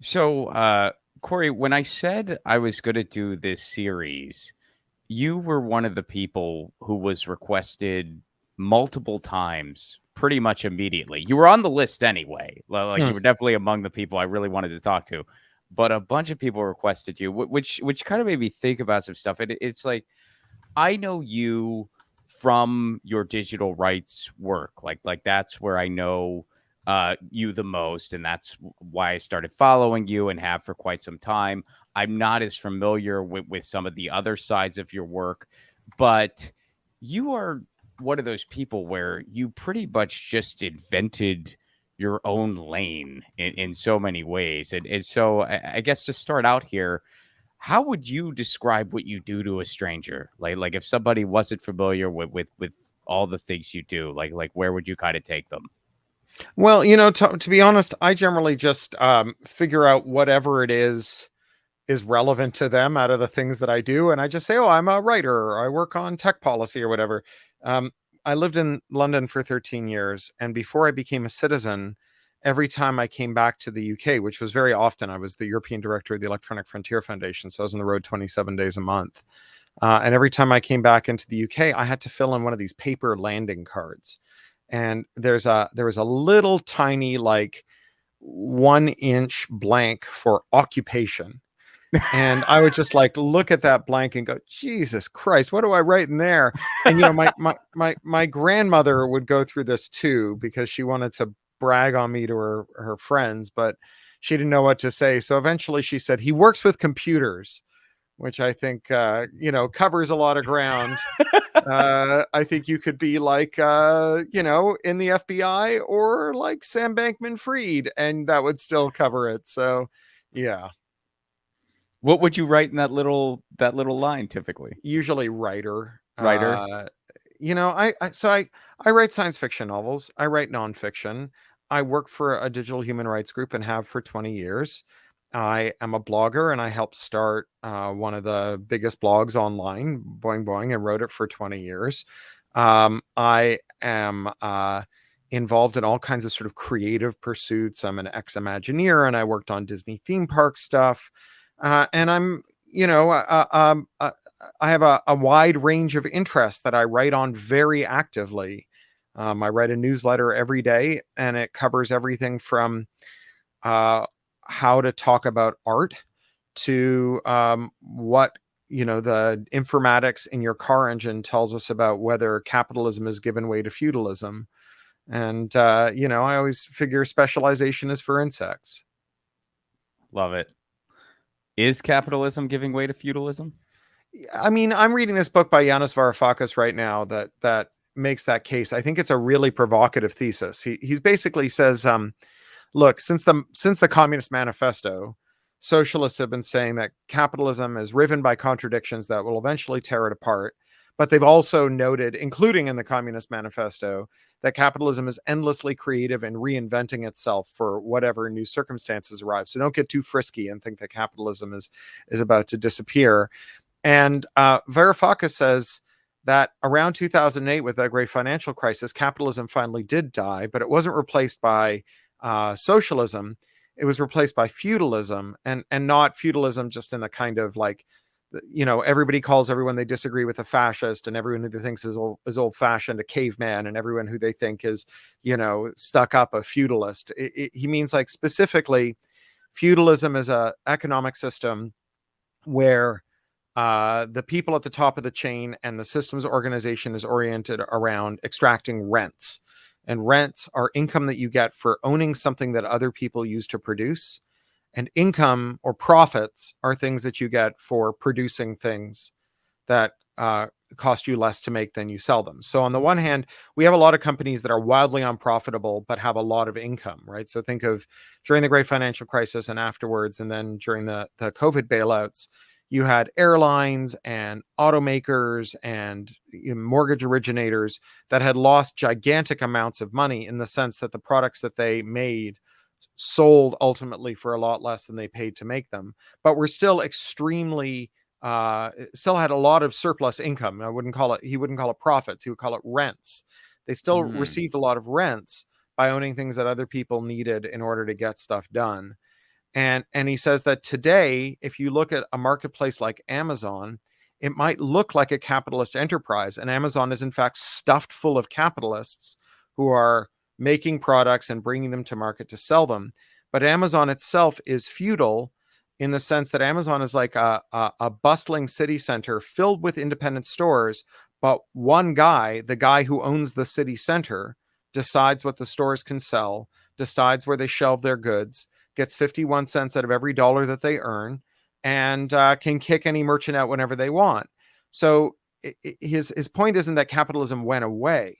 So, Corey, when I said I was going to do this series, you were one of the people who was requested multiple times, pretty much immediately. You were on the list anyway. Like Hmm. you were definitely among the people I really wanted to talk to. But a bunch of people requested you, which kind of made me think about some stuff. It's like I know you from your digital rights work. Like that's where I know you the most, and that's why I started following you and have for quite some time. I'm not as familiar with some of the other sides of your work, but you are one of those people where you pretty much just invented your own lane in so many ways. And so I guess to start out here, how would you describe what you do to a stranger? Like if somebody wasn't familiar with all the things you do, like where would you kind of take them? Well, to be honest, I generally just figure out whatever it is relevant to them out of the things that I do, and I just say, "Oh, I'm a writer, or I work on tech policy, or whatever." Um, I lived in London for 13 years, and before I became a citizen, every time I came back to the UK, which was very often, I was the European director of the Electronic Frontier Foundation, so I was on the road 27 days a month. And every time I came back into the UK, I had to fill in one of these paper landing cards. And there was a little tiny, like, 1 inch blank for occupation, and I would just like look at that blank and go, Jesus Christ, what do I write in there? And my grandmother would go through this too because she wanted to brag on me to her friends, but she didn't know what to say. So eventually she said, he works with computers, which I think covers a lot of ground. I think you could be like in the FBI or like Sam Bankman Fried, and that would still cover it. So yeah. What would you write in that little line typically? Usually writer. Writer? I write science fiction novels. I write nonfiction. I work for a digital human rights group and have for 20 years. I am a blogger and I helped start one of the biggest blogs online, Boing Boing, and wrote it for 20 years. I am involved in all kinds of sort of creative pursuits. I'm an ex-Imagineer and I worked on Disney theme park stuff. And I'm, you know, I have a wide range of interests that I write on very actively. I write a newsletter every day, and it covers everything from uh, how to talk about art to what the informatics in your car engine tells us about whether capitalism has given way to feudalism. And I always figure specialization is for insects. Love it. Is capitalism giving way to feudalism? I mean, I'm reading this book by Yanis Varoufakis right now that makes that case. I think it's a really provocative thesis. He's basically says, look, since the Communist Manifesto, socialists have been saying that capitalism is riven by contradictions that will eventually tear it apart. But they've also noted, including in the Communist Manifesto, that capitalism is endlessly creative and reinventing itself for whatever new circumstances arrive. So don't get too frisky and think that capitalism is about to disappear. And Varoufakis says that around 2008, with the great financial crisis, capitalism finally did die, but it wasn't replaced by socialism. It was replaced by feudalism, and not feudalism just in the kind of like, everybody calls everyone they disagree with a fascist, and everyone who they thinks is old fashioned a caveman, and everyone who they think is stuck up a feudalist. He means, like, specifically, feudalism is a economic system where the people at the top of the chain and the systems organization is oriented around extracting rents. And rents are income that you get for owning something that other people use to produce. And income or profits are things that you get for producing things that cost you less to make than you sell them. So on the one hand, we have a lot of companies that are wildly unprofitable but have a lot of income, right? So think of during the great financial crisis and afterwards, and then during the COVID bailouts, you had airlines and automakers and mortgage originators that had lost gigantic amounts of money in the sense that the products that they made sold ultimately for a lot less than they paid to make them, but were still extremely still had a lot of surplus income. He wouldn't call it profits, he would call it rents. They still Mm. received a lot of rents by owning things that other people needed in order to get stuff done. And he says that today, if you look at a marketplace like Amazon, it might look like a capitalist enterprise, and Amazon is in fact stuffed full of capitalists who are making products and bringing them to market to sell them. But Amazon itself is feudal in the sense that Amazon is like a bustling city center filled with independent stores, but one guy, the guy who owns the city center, decides what the stores can sell, decides where they shelve their goods, gets 51 cents out of every dollar that they earn, and can kick any merchant out whenever they want. So his point isn't that capitalism went away.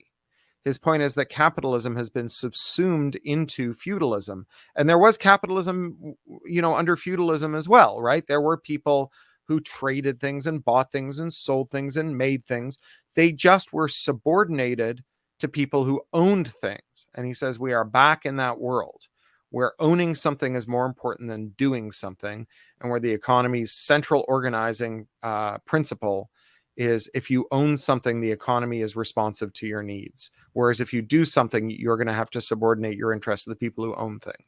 His point is that capitalism has been subsumed into feudalism. And there was capitalism, under feudalism as well, right? There were people who traded things and bought things and sold things and made things. They just were subordinated to people who owned things. And he says we are back in that world where owning something is more important than doing something, and where the economy's central organizing principle is if you own something, the economy is responsive to your needs. Whereas if you do something, you're going to have to subordinate your interests to the people who own things.